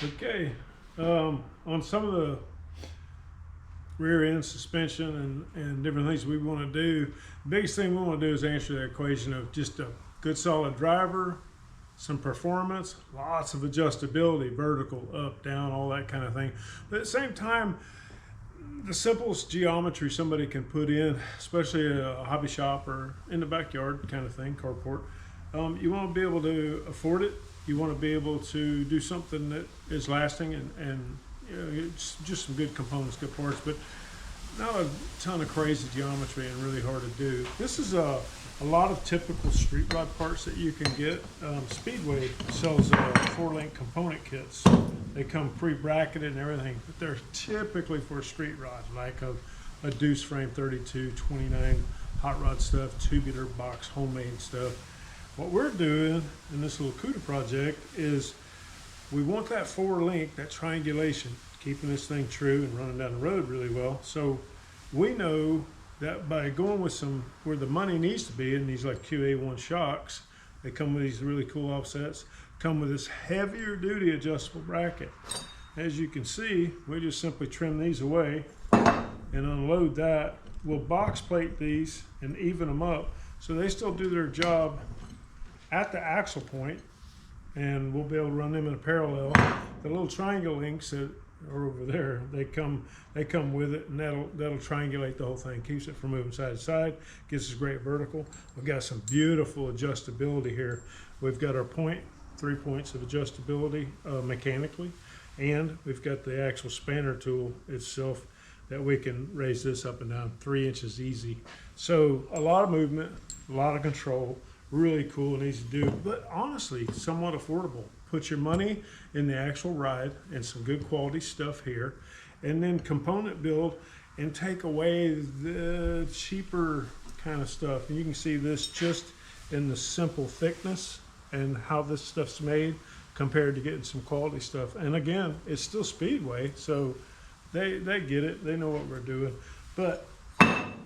Okay, on some of the rear end suspension and different things we want to do, the biggest thing we want to do is answer the equation of just a good solid driver, some performance, lots of adjustability, vertical, up, down, all that kind of thing. But at the same time, the simplest geometry somebody can put in, especially a hobby shop or in the backyard kind of thing, carport, you want to be able to afford it. You want to be able to do something that is lasting and you know, it's just some good components, good parts, but not a ton of crazy geometry and really hard to do. This is a lot of typical street rod parts that you can get. Speedway sells 4-link component kits. They come pre-bracketed and everything, but they're typically for street rods, like a deuce frame 32, 29 hot rod stuff, tubular box, homemade stuff. What we're doing in this little Cuda project is we want that 4-link, that triangulation, keeping this thing true and running down the road really well. So we know that by going with some where the money needs to be in these like QA1 shocks, they come with these really cool offsets, come with this heavier duty adjustable bracket. As you can see, we just simply trim these away and unload that. We'll box plate these and even them up so they still do their job at the axle point, and we'll be able to run them in a parallel. The little triangle links that are over there, they come with it, and that'll triangulate the whole thing, keeps it from moving side to side, gives us great vertical. We've got some beautiful adjustability here. We've got our 3 points of adjustability mechanically, and we've got the actual spanner tool itself that we can raise this up and down 3 inches easy. So a lot of movement, a lot of control. Really cool and easy to do, but honestly somewhat affordable. Put your money in the actual ride and some good quality stuff here, and then component build and take away the cheaper kind of stuff. And you can see this just in the simple thickness and how this stuff's made compared to getting some quality stuff. And again, it's still Speedway, so they get it, they know what we're doing. But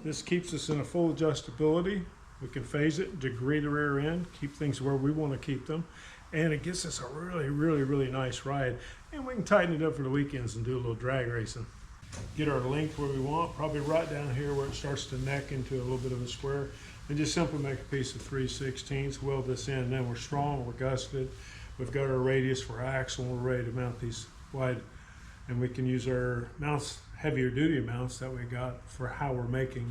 this keeps us in a full adjustability. We can phase it, degree the rear end, keep things where we want to keep them, and it gets us a really nice ride. And we can tighten it up for the weekends and do a little drag racing. Get our length where we want, probably right down here where it starts to neck into a little bit of a square, and just simply make a piece of 3/16, weld this in, and then we're strong, we're gusseted. We've got our radius for axle, and we're ready to mount these wide, and we can use our mounts, heavier duty mounts that we got for how we're making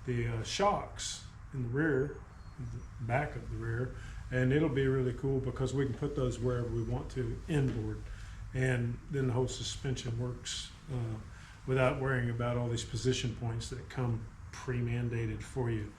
the shocks in the rear, the back of the rear, and it'll be really cool because we can put those wherever we want to inboard, and then the whole suspension works without worrying about all these position points that come pre-mandated for you.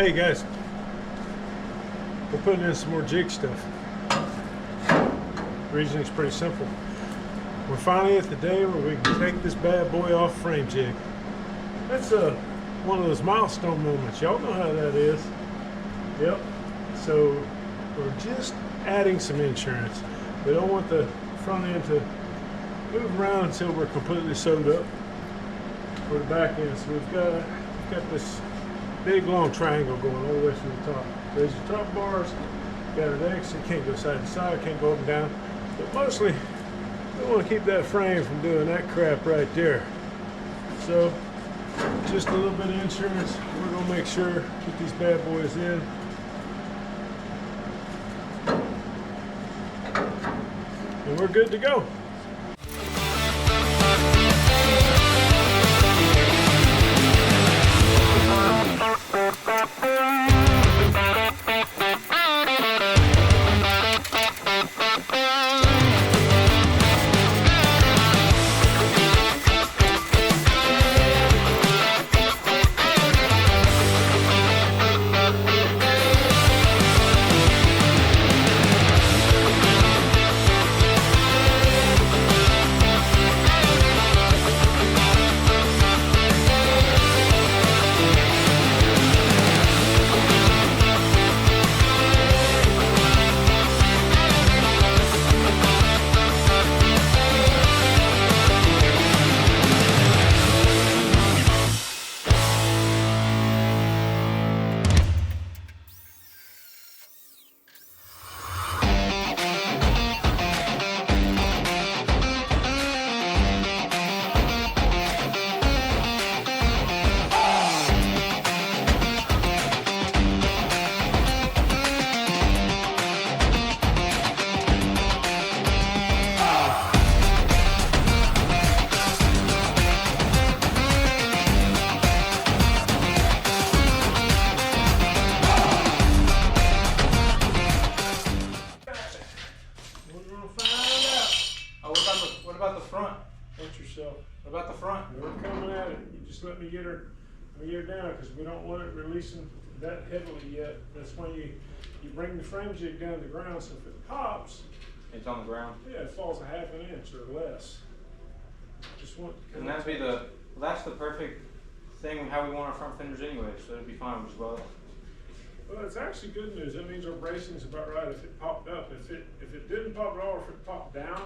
Hey guys, we're putting in some more jig stuff. Reasoning's pretty simple. We're finally at the day where we can take this bad boy off frame jig. That's one of those milestone moments. Y'all know how that is. Yep. So we're just adding some insurance. We don't want the front end to move around until we're completely sewed up for the back end. So we've got this big long triangle going all the way through the top. There's your top bars, got an X, it can't go side to side, can't go up and down. But mostly we want to keep that frame from doing that crap right there. So just a little bit of insurance. We're gonna make sure get these bad boys in. And we're good to go. What about the front? Watch yourself. What about the front? We're coming at it. You just let me get her down because we don't want it releasing that heavily yet. That's when you bring the frame jig down to the ground, so if it pops, It's on the ground. yeah, it falls a half an inch or less. Just want to And that'd be that's the perfect thing with how we want our front fenders anyway, so it'd be fine as well. Well, it's actually good news. That means our bracing's about right if it popped up. If it didn't pop at all, or if it popped down,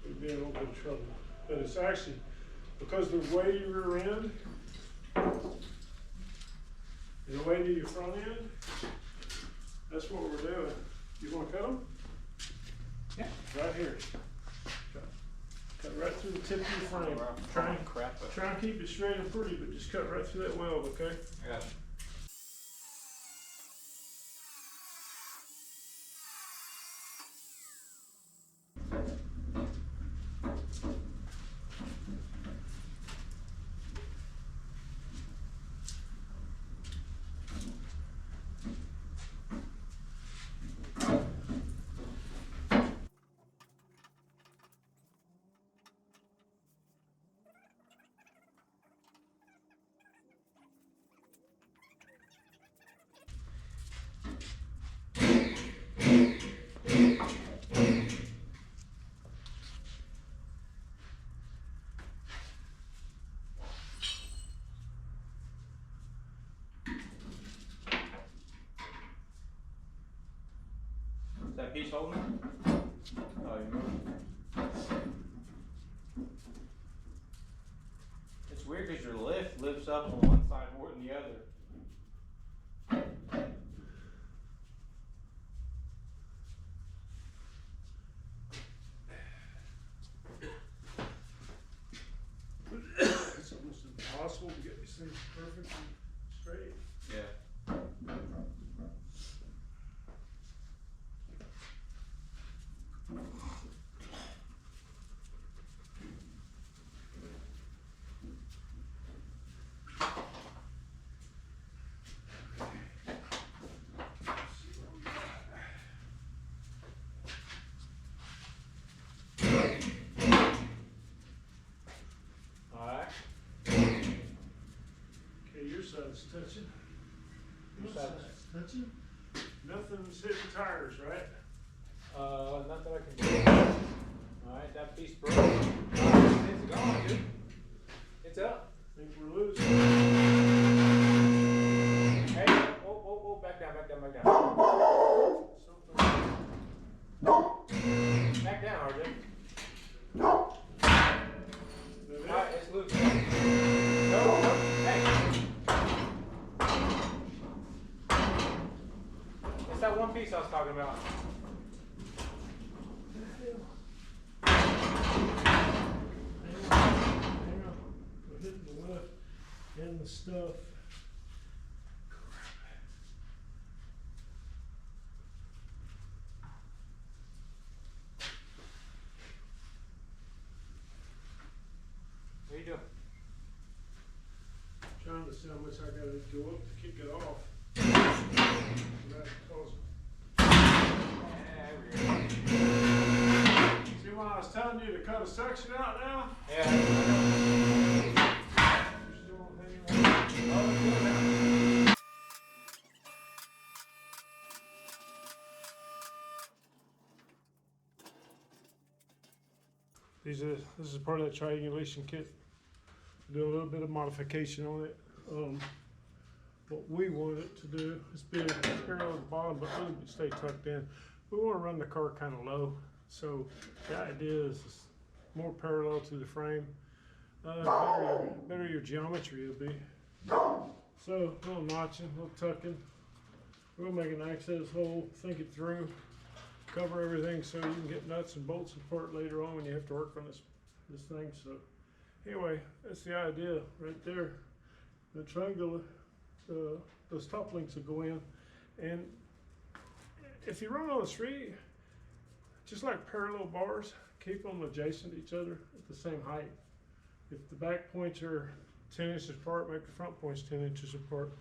we'd be in a little bit of trouble. But it's actually, because the way you rear end and the way to your front end, that's what we're doing. You want to cut them? Yeah. Right here. Cut right through the tip of your frame. Try and keep it straight and pretty, but just cut right through that weld, okay? I got you. Is that piece holding it? Oh, you moved it. It's weird because your lift lifts up on one side more than the other. It's almost impossible to get these things perfect and straight. Yeah. Okay, your side's touching. Touching? Nothing's hitting tires, right? Not that I can do. Alright, that piece broke. It's gone, dude. It's up. Think we're losing. Hey, whoa, back down. Something. Back down, RJ. That Alright, it? it's loose. No, hey. It's that one piece I was talking about. Hang on. We're hitting the left and the stuff. What are you doing? Trying to see how much I gotta go up to kick it off. That cause- Yeah, we go. See when I was telling you to cut a section out now? Yeah. You're still hanging on. Oh, it's good now. This is part of that triangulation kit. Do a little bit of modification on it. What we want it to do is be parallel to the bottom, but really stay tucked in. We want to run the car kind of low, so the idea is more parallel to the frame. Better your geometry will be. So a little notching, a little tucking. We'll make an access hole, think it through, cover everything so you can get nuts and bolts apart later on when you have to work on this thing. So anyway, that's the idea right there. The triangular, those top links will go in, and if you run on the street, just like parallel bars, keep them adjacent to each other at the same height. If the back points are 10 inches apart, make the front points 10 inches apart.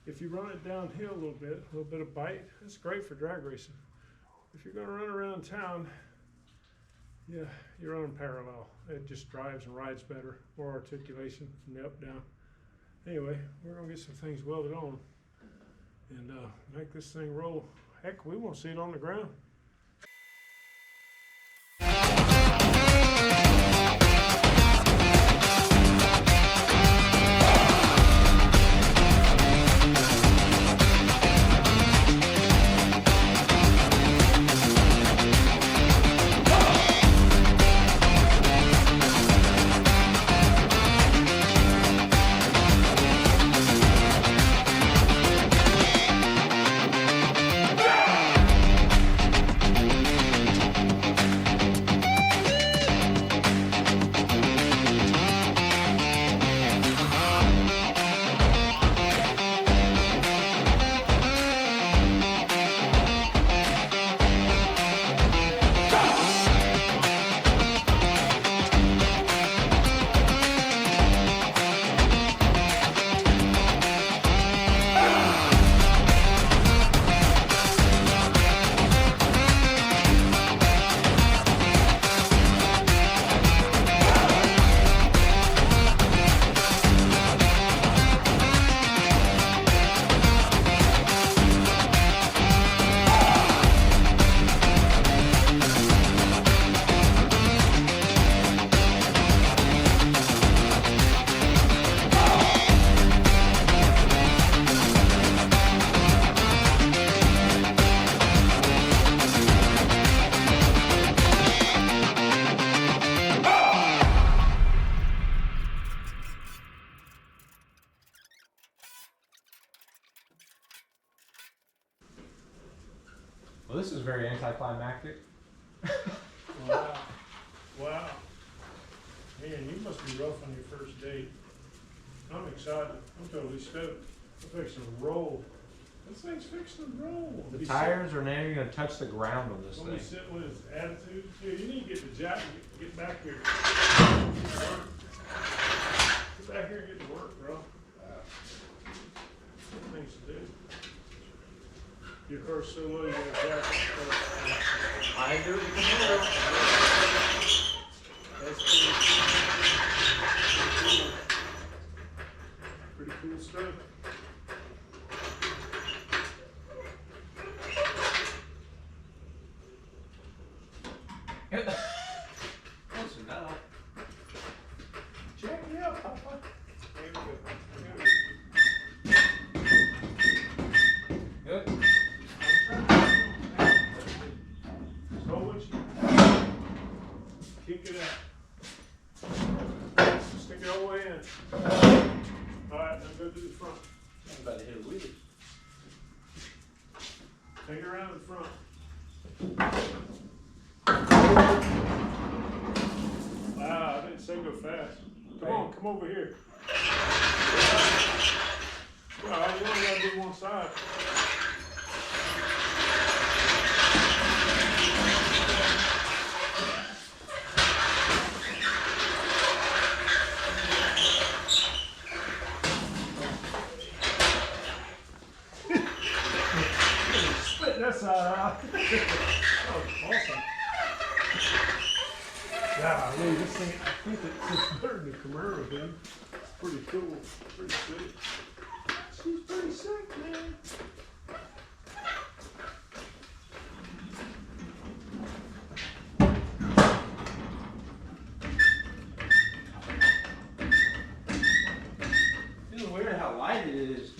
If you run it downhill a little bit of bite, it's great for drag racing. If you're gonna run around town, yeah, you're running parallel. It just drives and rides better, more articulation from the up down. Anyway, we're gonna get some things welded on and make this thing roll. Heck, we won't see it on the ground. Well, this is very anticlimactic. Wow. Wow. Man, you must be rough on your first date. I'm excited. I'm totally stoked. I'm fixing to roll. This thing's fixing to roll. The tires are not even going to touch the ground on this When we thing. sit with his attitude, here, you need to get the jack and get back here. Get back here and get to work, bro. Things to do. Your car's so low, you got a jack. I do it tomorrow. That's cool. Pretty cool stuff. Close enough. Check me out, Papa. There we go. Good. So much. Kick it out. Stick it all the way in. Alright, now go to the front. I'm about to hit a wheelie. Take it around the front. Wow, I didn't say go fast. Come on, come over here. Alright, you only gotta do one side. Spit that side out. That was awesome. Yeah, this thing, I think it's better than the Camaro, dude. It's pretty cool, pretty sick. She's pretty sick, man. It's weird how light it is.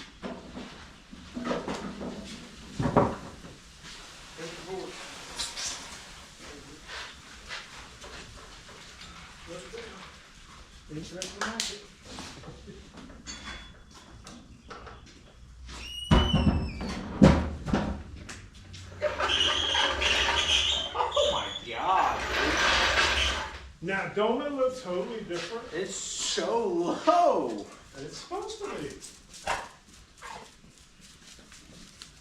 Oh my God, Now, don't it look totally different? it's so low. It's supposed to be.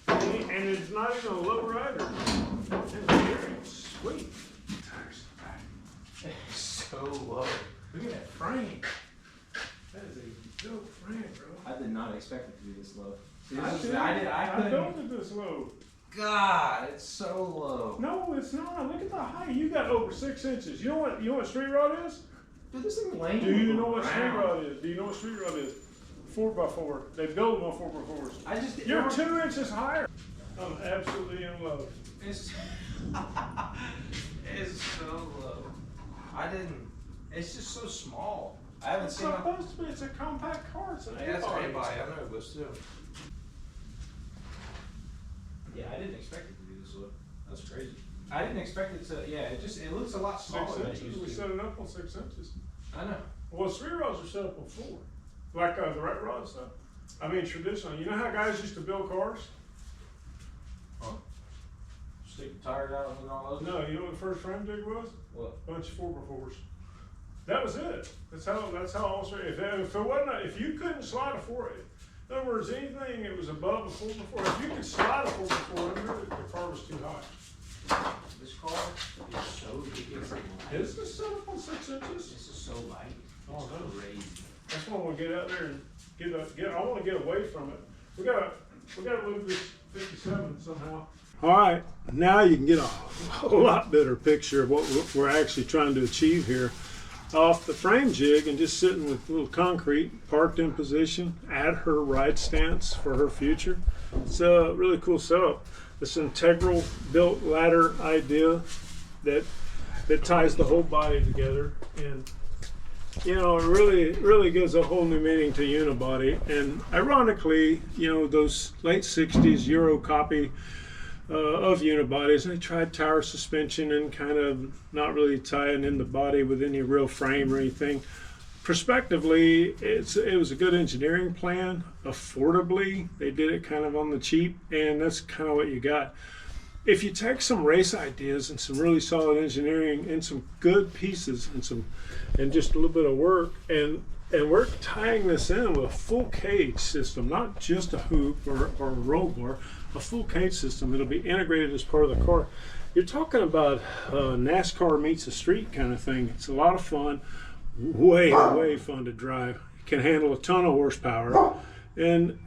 And it's not even a low rider. It's very sweet. It's so low. Look at that frame. That is a dope frame, bro. I did not expect it to be this low. See, I couldn't. built it this low. God, it's so low. No, it's not. Look at the height. You got over 6 inches. You know what street rod is? Dude, this thing lame. Do you know what street rod is? Do you know what street rod is? 4x4. They build them on 4x4s. I just. You're 2 inches higher. I'm absolutely in love. It's. It's so low. I didn't. It's just so small. I haven't It's seen. supposed to be. It's a compact car. It's an Yeah, that's an A-body. A-body. I know it was too. Yeah, I didn't expect it to be this low. That's crazy. I didn't expect it to. Yeah, it looks a lot 6 smaller than it inches. used We to. set it up on 6 inches. I know. Well, street rods are set up on 4. Like the rat rod stuff. I mean, traditionally. You know how guys used to build cars? Huh? Stick the tires out and all those. No, you know what the first frame jig was? What? Bunch of 4x4s. That was it. That's how all straight. If it wasn't, if you couldn't slide a 4, in other words, anything that was above a 4x4, if you could slide a 4x4 under it, the car was too high. This car is so big. It's light. Is this set up on 6 inches? This is so light. Oh, It's no. crazy. That's why I want to get out there and get. I want to get away from it. We gotta move this 57 somehow. All right, now you can get a lot better picture of what we're actually trying to achieve here. Off the frame jig and just sitting with a little concrete parked in position at her ride stance for her future. It's a really cool setup. This integral built ladder idea that ties the whole body together, and you know, it really gives a whole new meaning to unibody. And ironically, you know, those late 60s Euro copy of unibodies, they tried tower suspension and kind of not really tying in the body with any real frame or anything. Prospectively, it was a good engineering plan. Affordably, they did it kind of on the cheap, and that's kind of what you got. If you take some race ideas and some really solid engineering and some good pieces and just a little bit of work, and we're tying this in with a full cage system, not just a hoop or a roll bar, a full cage system. It'll be integrated as part of the car. You're talking about NASCAR meets the street kind of thing. It's a lot of fun, way fun to drive. It can handle a ton of horsepower, and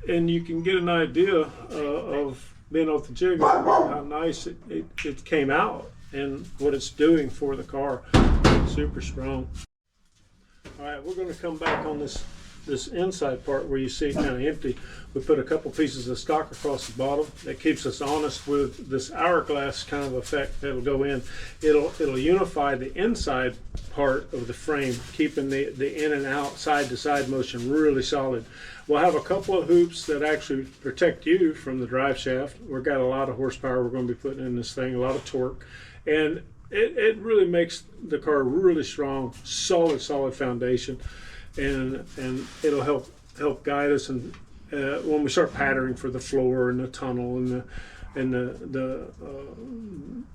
you can get an idea of being off the jig how nice it came out and what it's doing for the car. Super strong. All right, we're going to come back on this this inside part where you see it kind of empty, we put a couple pieces of stock across the bottom. That keeps us honest with this hourglass kind of effect that'll go in. It'll unify the inside part of the frame, keeping the in and out, side to side motion really solid. We'll have a couple of hoops that actually protect you from the drive shaft. We've got a lot of horsepower we're going to be putting in this thing, a lot of torque, and it really makes the car really strong, solid foundation, and it'll help guide us and when we start patterning for the floor and the tunnel and the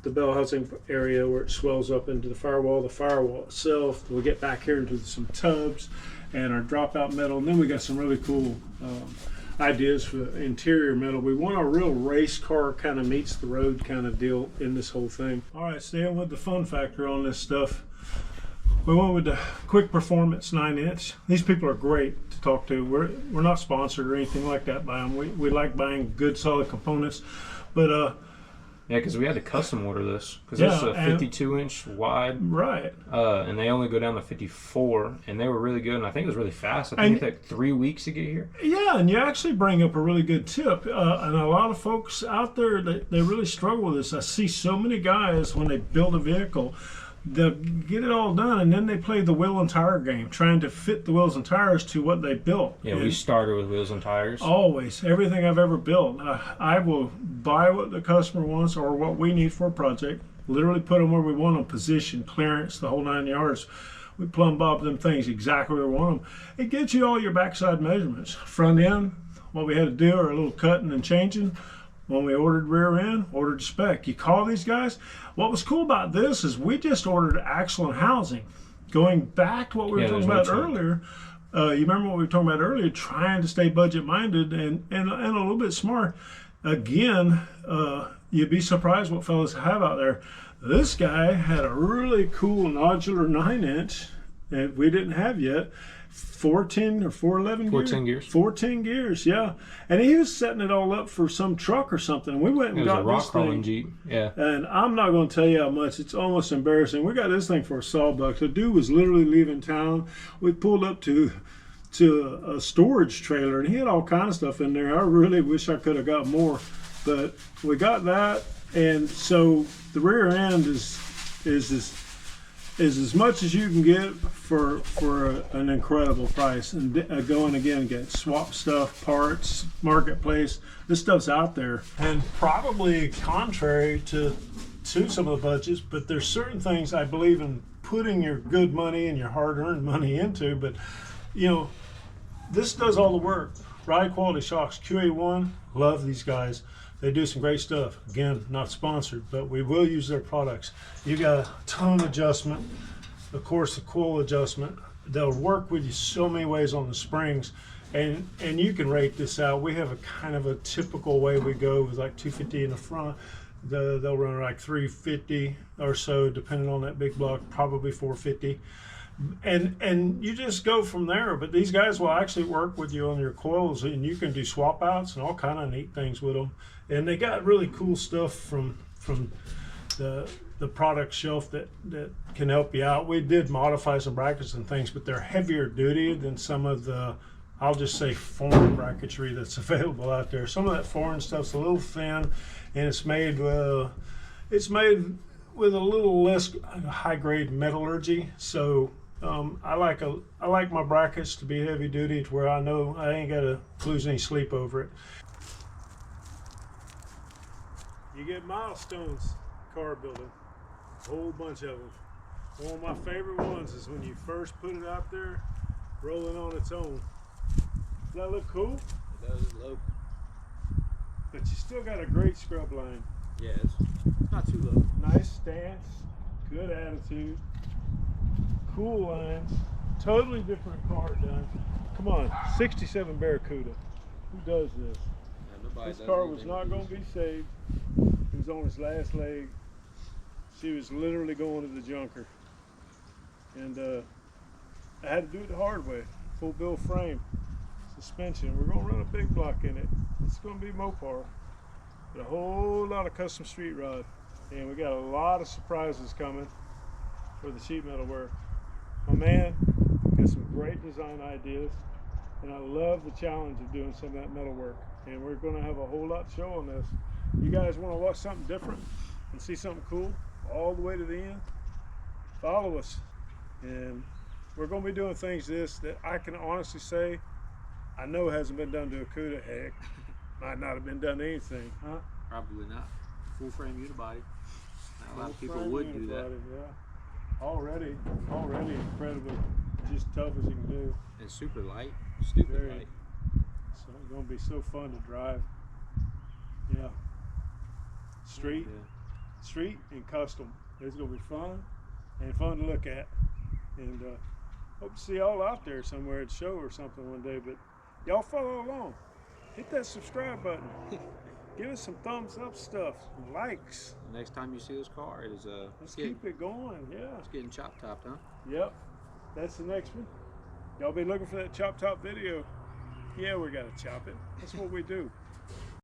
bell housing area where it swells up into the firewall itself. We'll get back here into some tubs and our dropout metal, and then we got some really cool ideas for the interior metal. We want a real race car kind of meets the road kind of deal in this whole thing. All right, staying with the fun factor on this stuff, we went with the Quick Performance 9-inch. These people are great to talk to. We're not sponsored or anything like that by them. We like buying good solid components, but yeah, because we had to custom order this because yeah, this is a 52-inch wide, right? And they only go down to 54, and they were really good. And I think it was really fast. I think it took 3 weeks to get here. Yeah, and you actually bring up a really good tip. And a lot of folks out there, they really struggle with this. I see so many guys when they build a vehicle, they get it all done, and then they play the wheel and tire game, trying to fit the wheels and tires to what they built. Yeah, we started with wheels and tires. Always, everything I've ever built, I will buy what the customer wants or what we need for a project. Literally put them where we want them, position, clearance, the whole 9 yards. We plumb bob them things exactly where we want them. It gets you all your backside measurements. Front end, what we had to do, or a little cutting and changing. When we ordered rear end, ordered the spec. You call these guys. What was cool about this is we just ordered axle and housing. Going back to what we were talking about earlier, you remember what we were talking about earlier, trying to stay budget minded and a little bit smart. Again, you'd be surprised what fellas have out there. This guy had a really cool nodular 9-inch that we didn't have yet. 410 or 411 14 gears. 14 gears, yeah. And he was setting it all up for some truck or something. We went and got this thing. Jeep. Yeah. And I'm not going to tell you how much. It's almost embarrassing. We got this thing for a $100. The dude was literally leaving town. We pulled up to a storage trailer, and he had all kind of stuff in there. I really wish I could have got more, but we got that. And so the rear end is as much as you can get for an incredible price, and going again, get swap stuff, parts, marketplace. This stuff's out there, and probably contrary to some of the budgets, but there's certain things I believe in putting your good money and your hard-earned money into. But you know, this does all the work. Ride Quality Shocks, QA1, love these guys. They do some great stuff. Again, not sponsored, but we will use their products. You got a tone adjustment, of course, the coil adjustment. They'll work with you so many ways on the springs, and you can rate this out. We have a kind of a typical way we go with like 250 in the front. They'll run like 350 or so, depending on that big block, probably 450. And you just go from there. But these guys will actually work with you on your coils, and you can do swap outs and all kind of neat things with them. And they got really cool stuff from the product shelf that can help you out. We did modify some brackets and things, but they're heavier duty than some of the, I'll just say, foreign bracketry that's available out there. Some of that foreign stuff's a little thin, and it's made with a little less high grade metallurgy. So I like my brackets to be heavy duty, to where I know I ain't got to lose any sleep over it. You get milestones car building, a whole bunch of them. One of my favorite ones is when you first put it out there, rolling on its own. Does that look cool? It does look. But you still got a great scrub line. Yeah, it's not too low. Nice stance, good attitude, cool lines, totally different car done. Come on, 67 Barracuda. Who does this? This car was not going to be saved. It was on its last leg. She was literally going to the junker. And I had to do it the hard way. Full bill frame, suspension. We're going to run a big block in it. It's going to be Mopar. But a whole lot of custom street rod. And we got a lot of surprises coming for the sheet metal work. My man got some great design ideas. and I love the challenge of doing some of that metal work. And we're going to have a whole lot to show on this. You guys want to watch something different and see something cool all the way to the end? Follow us. And we're going to be doing things that I can honestly say I know hasn't been done to a Cuda. Heck, might not have been done to anything, huh? Probably not. Full frame unibody. Not a lot of people Full-frame would do that. unibody, yeah. Already incredibly just tough as you can do. And super light. Stupid Very. light. So it's going to be so fun to drive. Yeah. Street and custom. It's going to be fun and fun to look at. And hope to see y'all out there somewhere at the show or something one day. But y'all follow along. Hit that subscribe button. Give us some thumbs up stuff, likes. Next time you see this car is Let's keep it going. Yeah. It's getting chop topped, huh? Yep. That's the next one. Y'all be looking for that chop top video. Yeah, we gotta chop it. That's what we do.